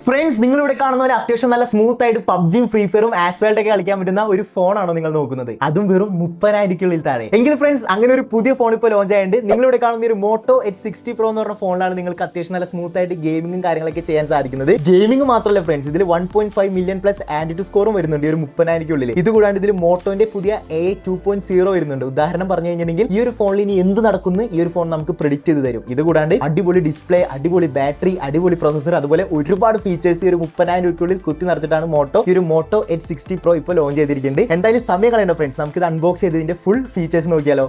Friends, നിങ്ങളിവിടെ കാണുന്ന പോലെ അത്യാവശ്യം നല്ല സ്മൂത്ത് ആയിട്ട് പബ്ജിയും ഫ്രീ ഫയറും ആസ്ഫാൾട്ട് ഒക്കെ കളിക്കാൻ പറ്റുന്ന ഒരു ഫോണാണോ നിങ്ങൾ നോക്കുന്നത്? അതും വെറും 30,000 താഴെ. എങ്കിൽ ഫ്രണ്ട്സ്, അങ്ങനെ ഒരു പുതിയ ഫോൺ ഇപ്പോൾ ലോഞ്ച് ആയതുകൊണ്ട് നിങ്ങളിവിടെ കാണുന്ന ഒരു മോട്ടോ H60 Pro എന്ന് പറഞ്ഞ ഫോണിലാണ് നിങ്ങൾക്ക് അത്യാവശ്യം നല്ല സ്മൂത്ത് ആയിട്ട് ഗെയിമിംഗും കാര്യങ്ങളൊക്കെ ചെയ്യാൻ സാധിക്കുന്നത്. ഗെയിമിംഗ് മാത്രമല്ല ഫ്രണ്ട്സ്, ഇതിൽ 1.5 മില്യൺ പ്ലസ് ആൻഡ്രോയിഡ് സ്കോറും വരുന്നുണ്ട് ഒരു 30,000 ഇത് കൂടാണ്ട് ഇതിൽ മോട്ടോന്റെ പുതിയ AI 2.0 വരുന്നുണ്ട്. ഉദാഹരണം പറഞ്ഞു കഴിഞ്ഞിട്ടുണ്ടെങ്കിൽ ഈ ഒരു ഫോണിൽ ഇനി എന്ത് നടക്കുന്നു ഈ ഒരു ഫോൺ നമുക്ക് പ്രെഡിക്റ്റ് ചെയ്ത് തരും. ഇത് കൂടാണ്ട് അടിപൊളി ഡിസ്പ്ലേ, അടിപൊളി ബാറ്ററി, അടിപൊളി പ്രൊസസർ, അതുപോലെ ഒരുപാട് ഫീച്ചേഴ്സ് ഈ ഒരു 30,000 കുത്തി നിറച്ചിട്ടാണ് മോട്ടോ H60 Pro ഇപ്പോൾ ലോഞ്ച് ചെയ്തിരിക്കുന്നത്. എന്തായാലും സമയം കളയണ്ട ഫ്രണ്ട്സ്, നമുക്ക് ഇത് അൺബോക്സ് ചെയ്തതിന്റെ ഫുൾ ഫീച്ചേഴ്സ് നോക്കിയാലോ.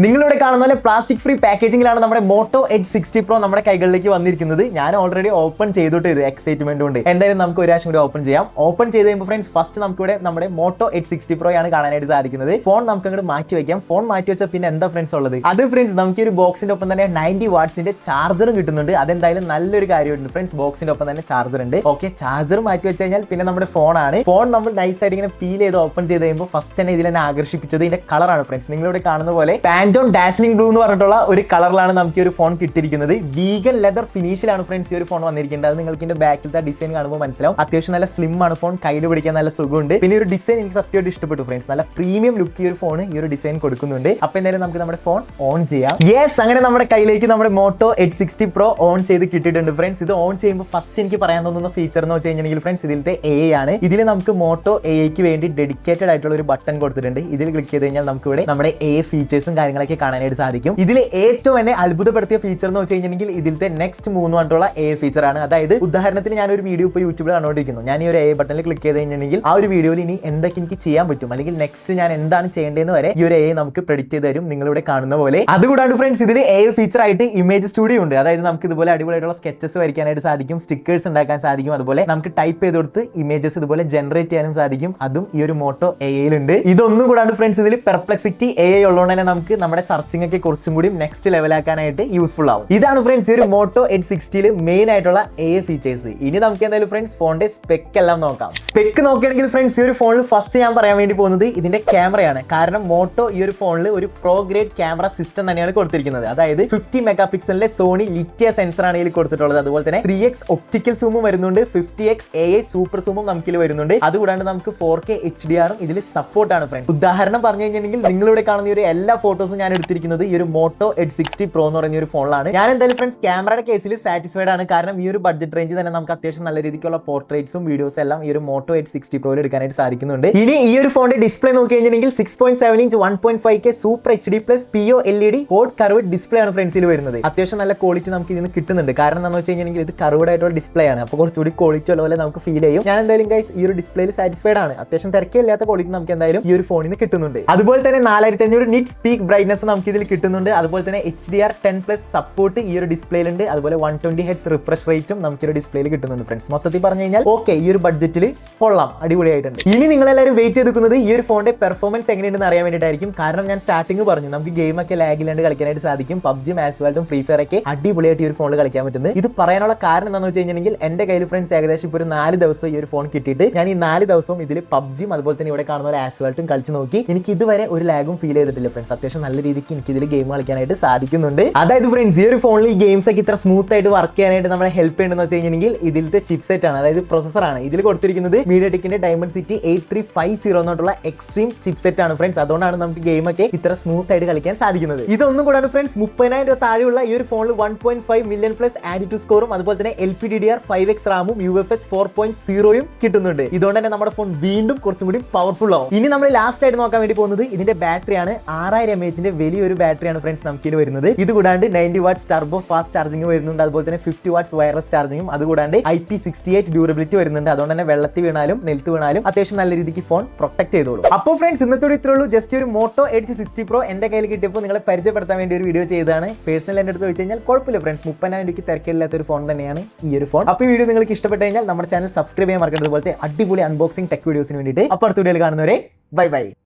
നിങ്ങളിവിടെ കാണുന്ന പോലെ പ്ലാസ്റ്റിക് ഫ്രീ പാക്കേജിംഗിലാണ് നമ്മുടെ മോട്ടോ H60 Pro നമ്മുടെ കൈകളിലേക്ക് വന്നിരിക്കുന്നത്. ഞാൻ ഓൾറെഡി ഓപ്പൺ ചെയ്തിട്ട് ഇത് എക്സൈറ്റ്മെന്റ് കൊണ്ട് എന്തായാലും നമുക്ക് ഒരു പ്രാവശ്യം കൂടി ഓപ്പൺ ചെയ്യാം. ഓപ്പൺ ചെയ്ത് കഴിയുമ്പോൾ ഫ്രണ്ട്സ്, ഫസ്റ്റ് നമുക്കിവിടെ നമ്മുടെ മോട്ടോ H60 Pro ആണ് കാണാനായിട്ട് സാധിക്കുന്നത്. ഫോൺ നമുക്ക് അങ്ങോട്ട് മാറ്റി വെക്കാം. ഫോൺ മാറ്റി വെച്ചാൽ പിന്നെ എന്താ ഫ്രണ്ട്സ് ഉള്ളത്? അത് ഫ്രണ്ട്സ്, നമുക്ക് ഒരു ബോക്സിന്റെ ഒപ്പം തന്നെ 90 വാട്ട്സിന്റെ ചാർജറും കിട്ടുന്നുണ്ട്. അതെന്തായാലും നല്ലൊരു കാര്യമുണ്ട് ഫ്രണ്ട്സ്. ബോക്സിന്റെ ഒപ്പം തന്നെ ചാർജർ ഉണ്ട്. ഓക്കെ, ചാർജർ മാറ്റി വെച്ച് കഴിഞ്ഞാൽ പിന്നെ നമ്മുടെ ഫോണാണ്. ഫോൺ നമ്മൾ നൈസ് ആയിട്ട് ഇങ്ങനെ ഫീൽ ചെയ്ത് ഓപ്പൺ ചെയ്ത് കഴിയുമ്പോൾ ഫസ്റ്റ് തന്നെ ഇതിൽ തന്നെ ആകർഷിപ്പിച്ചത് ഇതിന്റെ കളറാണ് ഫ്രണ്ട്സ്. നിങ്ങളിവിടെ കാണുന്ന പോലെ പാന്റോൺ ഡാസ്ലിംഗ് ബ്ലൂ എന്ന് പറഞ്ഞിട്ടുള്ള ഒരു കളറിലാണ് നമുക്ക് ഈ ഒരു ഫോൺ കിട്ടിയിരിക്കുന്നത്. വീഗൻ ലെതർ ഫിനിഷിലാണ് ഫ്രണ്ട്സ് ഈ ഒരു ഫോൺ വന്നിരിക്കുന്നത്. അത് നിങ്ങൾക്ക് ഇതിന്റെ ബാക്കിലത്തെ ഡിസൈൻ കാണുമ്പോൾ മനസ്സിലാവും. അത്യാവശ്യം നല്ല സ്ലിം ആണ് ഫോൺ, കയ്യിൽ പിടിക്കാൻ നല്ല സുഖമുണ്ട്. പിന്നെ ഒരു ഡിസൈൻ എനിക്ക് സത്യമായിട്ട് ഇഷ്ടപ്പെട്ടു ഫ്രണ്ട്സ്. നല്ല പ്രീമിയം ലുക്ക് ഈ ഒരു ഫോൺ ഈ ഒരു ഡിസൈൻ കൊടുക്കുന്നുണ്ട്. അപ്പൊ എന്തായാലും നമുക്ക് നമ്മുടെ ഫോൺ ഓൺ ചെയ്യാം. യെസ്, അങ്ങനെ നമ്മുടെ കയ്യിലേക്ക് നമ്മുടെ മോട്ടോ H60 Pro ഓൺ ചെയ്ത് കിട്ടിയിട്ടുണ്ട് ഫ്രണ്ട്സ്. ഇത് ഓൺ ചെയ്യുമ്പോൾ ഫസ്റ്റ് എനിക്ക് പറയാൻ തോന്നുന്ന ഫീച്ചർ എന്ന് വെച്ച് കഴിഞ്ഞാൽ ഫ്രണ്ട്സ്, ഇതിലത്തെ AI ആണ്. ഇതിൽ നമുക്ക് മോട്ടോ AIക്ക് വേണ്ടി ഡെഡിക്കേറ്റഡ് ആയിട്ടുള്ള ഒരു ബട്ടൺ കൊടുത്തിട്ടുണ്ട്. ഇതിൽ ക്ലിക്ക് ചെയ്ത് കഴിഞ്ഞാൽ നമുക്ക് ഇവിടെ നമ്മുടെ AI ഫീച്ചേഴ്സും കാര്യങ്ങളൊക്കെ കാണാനായിട്ട് സാധിക്കും. ഇതിൽ ഏറ്റവും എന്നെ അത്ഭുതപ്പെടുത്തിയ ഫീച്ചർ എന്ന് വെച്ച് കഴിഞ്ഞിട്ടുണ്ടെങ്കിൽ ഇതിലത്തെ നെക്സ്റ്റ് 3 ആയിട്ടുള്ള AI ഫീച്ചർ ആണ്. അതായത് ഉദാഹരണത്തിന് ഞാൻ ഒരു വീഡിയോ ഇപ്പോൾ യൂട്യൂബിൽ കണ്ടുകൊണ്ടിരിക്കുന്നു. ഞാൻ ഈ ഒരു AI ബട്ടണിൽ ക്ലിക്ക് ചെയ്ത് കഴിഞ്ഞിട്ടുണ്ടെങ്കിൽ ആ ഒരു വീഡിയോയിൽ ഇനി എന്തൊക്കെ എനിക്ക് ചെയ്യാൻ പറ്റും, അല്ലെങ്കിൽ നെക്സ്റ്റ് ഞാൻ എന്താണ് ചെയ്യേണ്ടതെന്ന് വരെ ഈ ഒരു AI നമുക്ക് പ്രെഡിക്റ്റ് ചെയ്ത് തരും, നിങ്ങളിവിടെ കാണുന്ന പോലെ. അതുകൂടാണ്ട് ഫ്രണ്ട്സ്, ഇതിൽ AI ഫീച്ചർ ആയിട്ട് ഇമേജ് സ്റ്റുഡിയോ ഉണ്ട്. അതായത് നമുക്ക് ഇതുപോലെ അടിപൊളിയായിട്ടുള്ള സ്കെച്ചസ് വരയ്ക്കാനായിട്ട് സാധിക്കും, സ്റ്റിക്കേഴ്സ് ഉണ്ടാക്കാൻ സാധിക്കും, അതുപോലെ നമുക്ക് ടൈപ്പ് ചെയ്ത് കൊടുത്ത് ഇമേജസ് ഇതുപോലെ ജനറേറ്റ് ചെയ്യാനും സാധിക്കും. അതും ഈ ഒരു മോട്ടോ AI ഉണ്ട്. ഇതൊന്നും കൂടാണ്ട് ഫ്രണ്ട്സ്, ഇതിൽ പെർപ്ലക്സിറ്റി AI ഉള്ളതുകൊണ്ട് തന്നെ നമുക്ക് നമ്മുടെ സർച്ചിങ് ഒക്കെ കുറച്ചും കൂടി നെക്സ്റ്റ് ലെവലാക്കാനായിട്ട് യൂസ്ഫുൾ ആവും. ഇതാണ് ഫ്രണ്ട്സ് ഈ ഒരു മോട്ടോ H60 മെയിൻ ആയിട്ടുള്ള AI ഫീച്ചേഴ്സ്. ഇനി നമുക്ക് എന്തായാലും ഫ്രണ്ട്സ് ഫോണിന്റെ സ്പെക്ക് എല്ലാം നോക്കാം. സ്പെക്ക് നോക്കുകയാണെങ്കിൽ ഫ്രണ്ട്സ്, ഈ ഒരു ഫോണിൽ ഫസ്റ്റ് ഞാൻ പറയാൻ വേണ്ടി പോകുന്നത് ഇതിന്റെ ക്യാമറയാണ്. കാരണം മോട്ടോ ഈ ഒരു ഫോണിൽ ഒരു പ്രോ ഗ്രേഡ് ക്യാമറ സിസ്റ്റം തന്നെയാണ് കൊടുത്തിരിക്കുന്നത്. അതായത് 50 മെഗാ പിക്സലിന്റെ സോണി ലിറ്റിയ സെൻസർ ആണ് ഇതിൽ കൊടുത്തിട്ടുള്ളത്. അതുപോലെ തന്നെ 3x ഒപ്റ്റിക്കൽ സൂമും വരുന്നുണ്ട്, 50x AI സൂപ്പർ സൂമും നമുക്കിൽ വരുന്നുണ്ട്. അതുകൂടാണ്ട് നമുക്ക് 4K HDR ഇതിൽ സപ്പോർട്ടാണ് ഫ്രണ്ട്സ്. ഉദാഹരണം പറഞ്ഞു കഴിഞ്ഞിട്ടുണ്ടെങ്കിൽ നിങ്ങളിവിടെ കാണുന്ന ഒരു എല്ലാ ഫോട്ടോസും ഞാൻ എടുത്തിരിക്കുന്നത് ഈ ഒരു മോട്ടോ H60 Pro എന്ന് പറയുന്ന ഒരു ഫോണിലാണ്. ഞാൻ എന്തായാലും ഫ്രണ്ട്സ് ക്യാമറയുടെ കേസിൽ സാറ്റിസ്ഫൈഡ് ആണ്. കാരണം ഈ ഒരു ബഡ്ജറ്റ് റേഞ്ച് തന്നെ നമുക്ക് അത്യാവശ്യം നല്ല രീതിക്കുള്ള പോർട്രേറ്റ്സും വീഡിയോസും എല്ലാം ഈ ഒരു മോട്ടോ H60 Pro എടുക്കാനായിട്ട് സാധിക്കുന്നുണ്ട്. ഇനി ഈ ഒരു ഫോണിന്റെ ഡിസ്പ്ലേ നോക്കി കഴിഞ്ഞിട്ടുണ്ടെങ്കിൽ 6.7 inch 1.5K super HD plus PO LED code curved display ആണ് ഫ്രണ്ട്സിൽ വരുന്നത്. അത്യാവശ്യം നല്ല ക്വാളിറ്റി നമുക്ക് ഇതിന് കിട്ടുന്നുണ്ട്. കാരണം എന്താണെന്ന് വെച്ച് കഴിഞ്ഞിട്ടുണ്ടെങ്കിൽ ഇത് കർവ്ഡ് ആയിട്ടുള്ള ഡിസ്പ്ലേ ആണ്. അപ്പോൾ കുറച്ചുകൂടി ക്വാളിറ്റി ഉള്ള പോലെ നമുക്ക് ഫീൽ ചെയ്യും. ഞാൻ എന്തായാലും ഗൈസ് ഈ ഒരു ഡിസ്പ്ലേയിൽ സാറ്റിസ്ഫൈഡ് ആണ്. അത്യാവശ്യം തിരക്കില്ലാത്ത ക്വാളിറ്റി നമുക്ക് എന്തായാലും ഈ ഒരു ഫോണിൽ നിന്ന് കിട്ടുന്നുണ്ട്. അതുപോലെ തന്നെ 4500 നിറ്റ് സ്പീക്ക് ബ്രൈറ്റ്നസ് നമുക്ക് ഇതിൽ കിട്ടുന്നുണ്ട്. അതുപോലെ തന്നെ HDR10+ സപ്പോർട്ട് ഈ ഒരു ഡിസ്പ്ലേയിലുണ്ട്. അതുപോലെ 120 Hz റിഫ്രഷ് റേറ്റും നമുക്ക് ഈ ഒരു ഡിസ്പ്ലേയിൽ കിട്ടുന്നുണ്ട് ഫ്രണ്ട്സ്. മൊത്തത്തിൽ പറഞ്ഞു കഴിഞ്ഞാൽ ഓക്കെ, ഈ ഒരു ബഡ്ജറ്റിൽ കൊള്ളാം, അടിപൊളിയായിട്ടുണ്ട്. ഇനി നിങ്ങൾ എല്ലാവരും വെയിറ്റ് ചെയ്തിരിക്കുന്നത് ഈ ഒരു ഫോണിന്റെ പെർഫോമൻസ് എങ്ങനെയുണ്ടെന്ന് അറിയാൻ വേണ്ടിയിട്ടായിരിക്കും. കാരണം ഞാൻ സ്റ്റാർട്ടിംഗ് പറഞ്ഞു നമുക്ക് ഗെയിം ഒക്കെ ലാഗ് ഇല്ലാണ്ട് കളിക്കാനായിട്ട് സാധിക്കും. പബ്ജിയും ആസ്വാൾട്ടും ഫ്രീ ഫയർ ഒക്കെ അടിപൊളിയായിട്ട് ഈ ഒരു ഫോണിൽ കളിക്കാൻ പറ്റുന്നത്. ഇത് പറയാനുള്ള കാരണം എന്താണെന്ന് വെച്ച് കഴിഞ്ഞിട്ടുണ്ടെങ്കിൽ എന്റെ കയ്യിൽ ഫ്രണ്ട്സ് ഏകദേശം ഇപ്പോൾ ഒരു 4 ദിവസം ഈ ഒരു ഫോൺ കിട്ടിയിട്ട് ഞാൻ ഈ 4 ദിവസവും ഇതിൽ പബ്ജിയും അതുപോലെ തന്നെ ഇവിടെ കാണുന്ന പോലെ ആസ്വാൾട്ടും കളിച്ച് നോക്കി. എനിക്ക് ഇതുവരെ ഒരു ലാഗും ഫീൽ ചെയ്തിട്ടില്ല ഫ്രണ്ട്സ്. അത്യാവശ്യം നല്ല രീതിക്ക് എനിക്ക് ഇതിൽ ഗെയിം കളിക്കാനായിട്ട് സാധിക്കുന്നുണ്ട്. അതായത് ഫ്രണ്ട്സ് ഈ ഒരു ഫോണിൽ ഈ ഗെയിംസ് ഒക്കെ ഇത്ര സ്മൂത്ത് ആയിട്ട് വർക്ക് ചെയ്യാനായിട്ട് നമ്മളെ ഹെൽപ്പ് ചെയ്യുന്നതെന്ന് വെച്ച് കഴിഞ്ഞിട്ടുണ്ടെങ്കിൽ ഇതിലത്തെ ചിപ്സെറ്റ് ആണ്, അതായത് പ്രൊസസർ ആണ്. ഇതിൽ കൊടുത്തിരിക്കുന്നത് മീഡിയടെക്കിന്റെ Dimensity 8350 എന്നുള്ള എക്സ്ട്രീം ചിപ്സെറ്റ് ആണ് ഫ്രണ്ട്സ്. അതുകൊണ്ടാണ് നമുക്ക് ഗെയിം ഒക്കെ ഇത്ര സ്മൂത്ത് ആയിട്ട് കളിക്കാൻ സാധിക്കുന്നത്. ഇതൊന്നും കൂടാണ് ഫ്രണ്ട്സ് 30,000 താഴെയുള്ള ഈ ഒരു ഫോണിൽ 1.5 മില്യൺ പ്ലസ് ആൻഡ്രോയിഡ് സ്കോറും അതുപോലെ തന്നെ LPDDR5X റാമും UFS 4.0 കിട്ടുന്നുണ്ട്. ഇതുകൊണ്ട് തന്നെ നമ്മുടെ ഫോൺ വീണ്ടും കുറച്ചും കൂടി പവർഫുൾ ആവും. ഇനി നമ്മൾ ലാസ്റ്റ് ആയിട്ട് നോക്കാൻ വേണ്ടി പോകുന്നത് ഇതിന്റെ ബാറ്ററിയാണ്. 6000 mAh വലിയൊരു ബാറ്ററിയാണ് ഫ്രണ്ട്സ് നമുക്ക് ഇതിൽ വരുന്നത്. ഇത് കൂടാണ്ട് 90 വാട്ട്സ് ടർബോ ഫാസ്റ്റ് ചാർജിംഗ് വരുന്നുണ്ട്. അതുപോലെ തന്നെ 50 വാട്ട്സ് വയർലെസ് ചാർജിങ്ങും അതുകൂടാണ്ട് IP68 ഡ്യൂറബിലിറ്റി വരുന്നുണ്ട്. അതുകൊണ്ട് തന്നെ വെള്ളത്തിൽ വീണാലും നിലത്ത് വീണാലും അത്യാവശ്യം നല്ല രീതിക്ക് ഫോൺ പ്രൊട്ടക്ട് ചെയ്തോളൂ. അപ്പോൾ ഫ്രണ്ട്സ് ഇന്നത്തോടെ ഇത്രേ ഉള്ളൂ. ജസ്റ്റ് ഒരു മോട്ടോ H60 Pro എന്റെ കയ്യിൽ കിട്ടിയപ്പോൾ നിങ്ങളെ പരിചയപ്പെടുത്താൻ വേണ്ടി ഒരു വീഡിയോ ചെയ്തതാണ്. പേഴ്സണൽ എന്റെ അടുത്ത് വെച്ച് കഴിഞ്ഞാൽ കുഴപ്പമില്ല ഫ്രണ്ട്സ്, 30,000 തിരക്കില്ലാത്ത ഒരു ഫോൺ തന്നെയാണ് ഈ ഒരു ഫോൺ. അപ്പോൾ ഈ വീഡിയോ നിങ്ങൾക്ക് ഇഷ്ടപ്പെട്ട് കഴിഞ്ഞാൽ നമ്മുടെ ചാനൽ സബ്സ്ക്രൈബ് ചെയ്യാൻ മറക്കരുത്. അതുപോലത്തെ അടിപൊളി അൺബോക്സിംഗ് ടെക് വീഡിയോസിന് വേണ്ടിയിട്ട്. അപ്പോൾ അടുത്ത വീഡിയോയിൽ കാണുന്നവരെ ബൈ ബൈ.